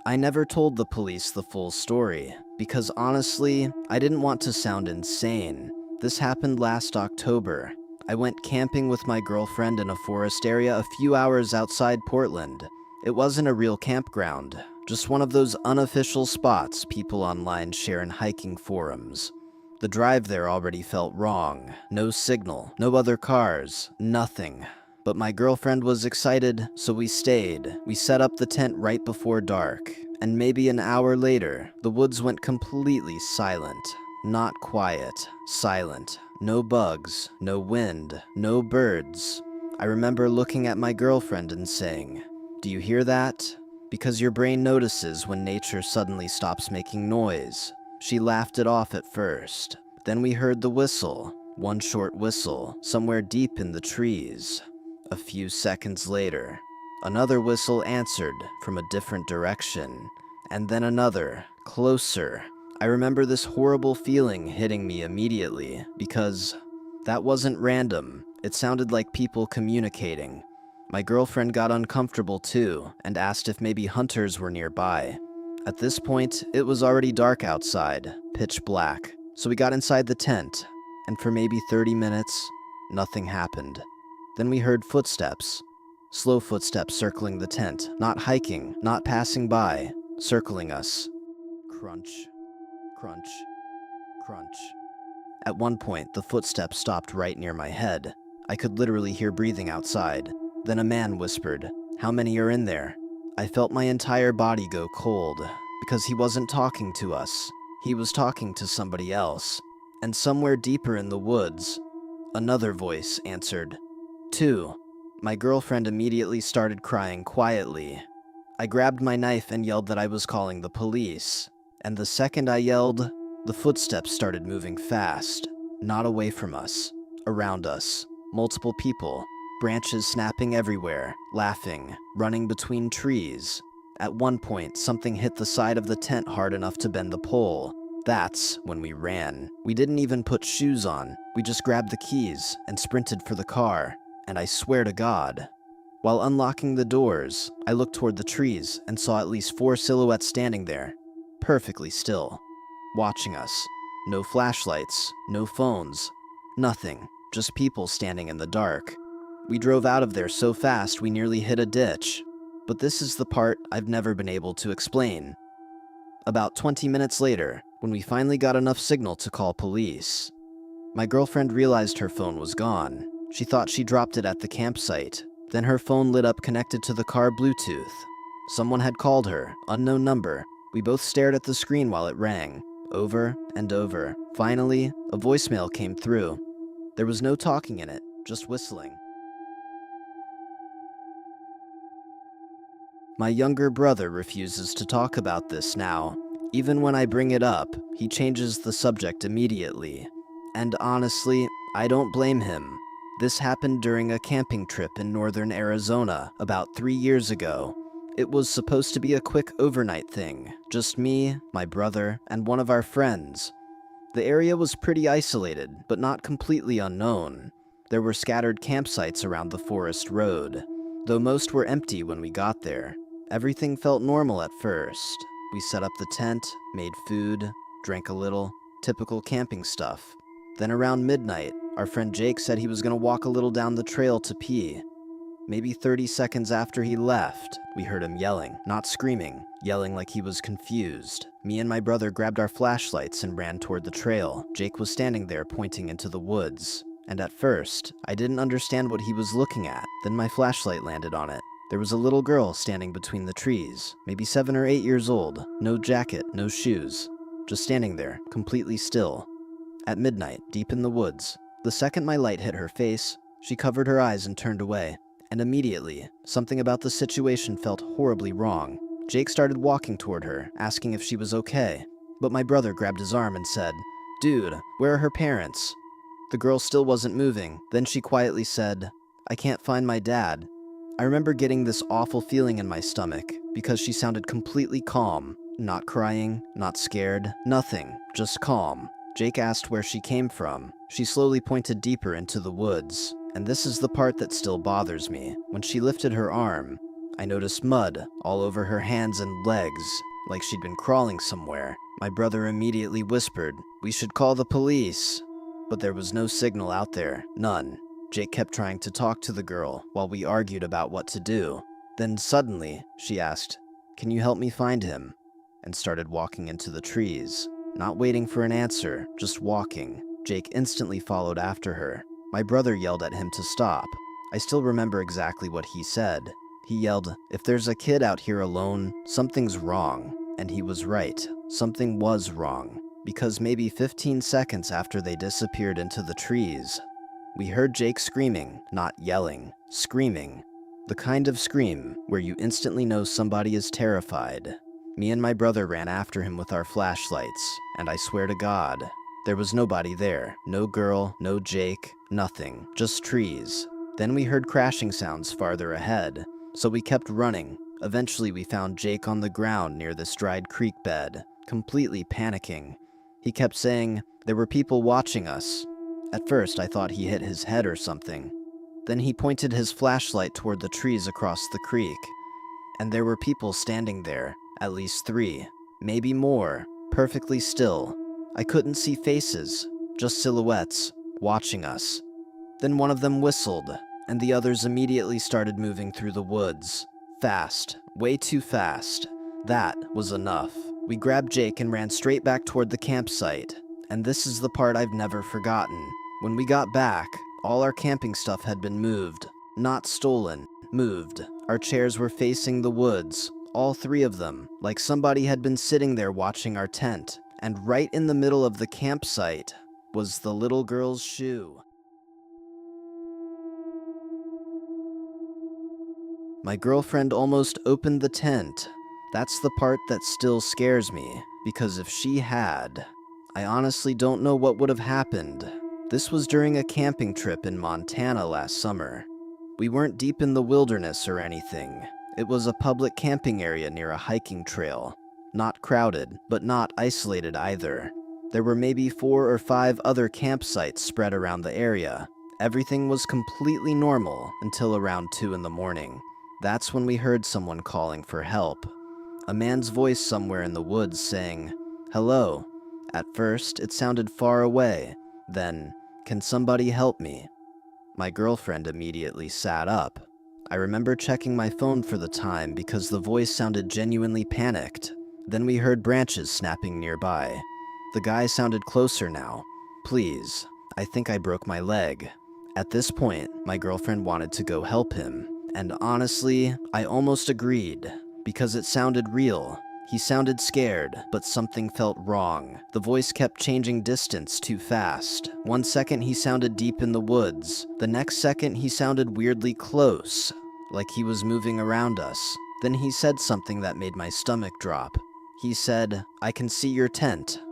I never told the police the full story, because honestly, I didn't want to sound insane. This happened last October. I went camping with my girlfriend in a forest area a few hours outside Portland. It wasn't a real campground, just one of those unofficial spots people online share in hiking forums. The drive there already felt wrong. No signal, no other cars, nothing. But my girlfriend was excited, so we stayed. We set up the tent right before dark, and maybe an hour later, the woods went completely silent. Not quiet, silent. No bugs, no wind, no birds. I remember looking at my girlfriend and saying, "Do you hear that?" Because your brain notices when nature suddenly stops making noise. She laughed it off at first. Then we heard the whistle, one short whistle, somewhere deep in the trees. A few seconds later, another whistle answered from a different direction, and then another, closer. I remember this horrible feeling hitting me immediately, because that wasn't random. It sounded like people communicating. My girlfriend got uncomfortable too, and asked if maybe hunters were nearby. At this point, it was already dark outside, pitch black, so we got inside the tent, and for maybe 30 minutes, nothing happened. Then we heard footsteps, slow footsteps circling the tent, not hiking, not passing by, circling us. Crunch, crunch, crunch. At one point, the footsteps stopped right near my head. I could literally hear breathing outside. Then a man whispered, "How many are in there?" I felt my entire body go cold, because he wasn't talking to us. He was talking to somebody else. And somewhere deeper in the woods, another voice answered, "Two." My girlfriend immediately started crying quietly. I grabbed my knife and yelled that I was calling the police. And the second I yelled, the footsteps started moving fast. Not away from us, around us. Multiple people, branches snapping everywhere, laughing, running between trees. At one point, something hit the side of the tent hard enough to bend the pole. That's when we ran. We didn't even put shoes on. We just grabbed the keys and sprinted for the car. And I swear to God, while unlocking the doors, I looked toward the trees and saw at least 4 silhouettes standing there, perfectly still, watching us. No flashlights, no phones, nothing, just people standing in the dark. We drove out of there so fast we nearly hit a ditch. But this is the part I've never been able to explain. About 20 minutes later, when we finally got enough signal to call police, my girlfriend realized her phone was gone. She thought she dropped it at the campsite. Then her phone lit up connected to the car Bluetooth. Someone had called her, unknown number. We both stared at the screen while it rang, over and over. Finally, a voicemail came through. There was no talking in it, just whistling. My younger brother refuses to talk about this now. Even when I bring it up, he changes the subject immediately. And honestly, I don't blame him. This happened during a camping trip in northern Arizona about 3 years ago. It was supposed to be a quick overnight thing, just me, my brother, and one of our friends. The area was pretty isolated, but not completely unknown. There were scattered campsites around the forest road, though most were empty when we got there. Everything felt normal at first. We set up the tent, made food, drank a little, typical camping stuff. Then around midnight, our friend Jake said he was going to walk a little down the trail to pee. Maybe 30 seconds after he left, we heard him yelling, not screaming, yelling like he was confused. Me and my brother grabbed our flashlights and ran toward the trail. Jake was standing there pointing into the woods. And at first, I didn't understand what he was looking at. Then my flashlight landed on it. There was a little girl standing between the trees, maybe 7 or 8 years old, no jacket, no shoes, just standing there, completely still. At midnight, deep in the woods, the second my light hit her face, she covered her eyes and turned away. And immediately, something about the situation felt horribly wrong. Jake started walking toward her, asking if she was okay. But my brother grabbed his arm and said, "Dude, where are her parents?" The girl still wasn't moving. Then she quietly said, "I can't find my dad." I remember getting this awful feeling in my stomach because she sounded completely calm, not crying, not scared, nothing, just calm. Jake asked where she came from. She slowly pointed deeper into the woods. And this is the part that still bothers me. When she lifted her arm, I noticed mud all over her hands and legs, like she'd been crawling somewhere. My brother immediately whispered, "We should call the police." But there was no signal out there, none. Jake kept trying to talk to the girl while we argued about what to do. Then suddenly, she asked, "Can you help me find him?" and started walking into the trees. Not waiting for an answer, just walking. Jake instantly followed after her. My brother yelled at him to stop. I still remember exactly what he said. He yelled, "If there's a kid out here alone, something's wrong." And he was right. Something was wrong. Because maybe 15 seconds after they disappeared into the trees, we heard Jake screaming, not yelling, screaming. The kind of scream where you instantly know somebody is terrified. Me and my brother ran after him with our flashlights, and I swear to God, there was nobody there. No girl, no Jake, nothing, just trees. Then we heard crashing sounds farther ahead, so we kept running. Eventually we found Jake on the ground near this dried creek bed, completely panicking. He kept saying, "There were people watching us." At first I thought he hit his head or something. Then he pointed his flashlight toward the trees across the creek, and there were people standing there, at least 3, maybe more, perfectly still. I couldn't see faces, just silhouettes, watching us. Then one of them whistled, and the others immediately started moving through the woods. Fast, way too fast. That was enough. We grabbed Jake and ran straight back toward the campsite. And this is the part I've never forgotten. When we got back, all our camping stuff had been moved. Not stolen, moved. Our chairs were facing the woods, all 3 of them, like somebody had been sitting there watching our tent. And right in the middle of the campsite was the little girl's shoe. My girlfriend almost opened the tent. That's the part that still scares me, because if she had, I honestly don't know what would have happened. This was during a camping trip in Montana last summer. We weren't deep in the wilderness or anything. It was a public camping area near a hiking trail. Not crowded, but not isolated either. There were maybe 4 or 5 other campsites spread around the area. Everything was completely normal until around 2 in the morning. That's when we heard someone calling for help. A man's voice somewhere in the woods saying, "Hello." At first, it sounded far away. Then, "Can somebody help me?" My girlfriend immediately sat up. I remember checking my phone for the time because the voice sounded genuinely panicked. Then we heard branches snapping nearby. The guy sounded closer now. "Please, I think I broke my leg." At this point, my girlfriend wanted to go help him. And honestly, I almost agreed, because it sounded real. He sounded scared, but something felt wrong. The voice kept changing distance too fast. One second he sounded deep in the woods. The next second he sounded weirdly close, like he was moving around us. Then he said something that made my stomach drop. He said, "I can see your tent."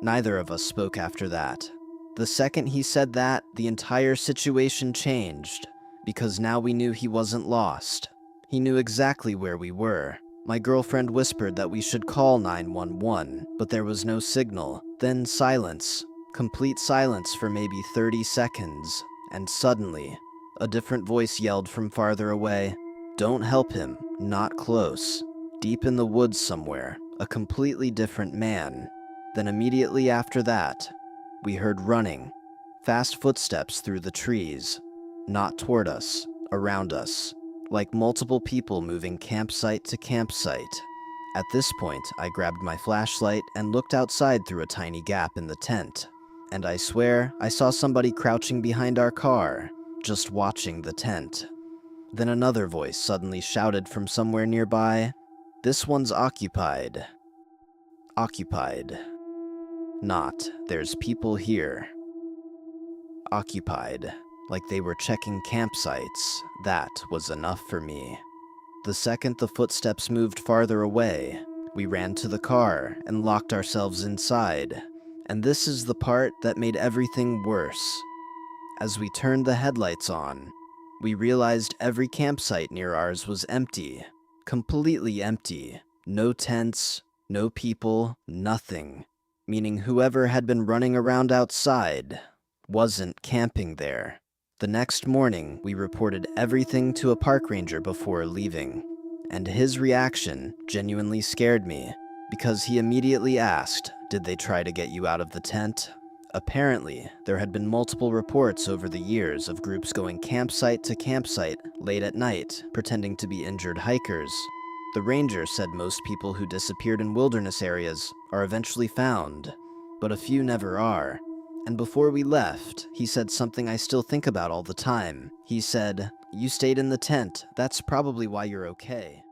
Neither of us spoke after that. The second he said that, the entire situation changed, because now we knew he wasn't lost. He knew exactly where we were. My girlfriend whispered that we should call 911, but there was no signal. Then silence. Complete silence for maybe 30 seconds. And suddenly, a different voice yelled from farther away, "Don't help him, not close." Deep in the woods somewhere, a completely different man. Then immediately after that, we heard running. Fast footsteps through the trees. Not toward us, around us. Like multiple people moving campsite to campsite. At this point, I grabbed my flashlight and looked outside through a tiny gap in the tent. And I swear, I saw somebody crouching behind our car, just watching the tent. Then another voice suddenly shouted from somewhere nearby, "This one's occupied." Occupied. Not, "There's people here." Occupied. Like they were checking campsites. That was enough for me. The second the footsteps moved farther away, we ran to the car and locked ourselves inside. And this is the part that made everything worse. As we turned the headlights on, we realized every campsite near ours was empty. Completely empty. No tents, no people, nothing. Meaning whoever had been running around outside wasn't camping there. The next morning, we reported everything to a park ranger before leaving. and his reaction genuinely scared me because he immediately asked, "Did they try to get you out of the tent?" Apparently, there had been multiple reports over the years of groups going campsite to campsite late at night, pretending to be injured hikers. The ranger said most people who disappeared in wilderness areas are eventually found, but a few never are. And before we left, he said something I still think about all the time. He said, "You stayed in the tent, that's probably why you're okay."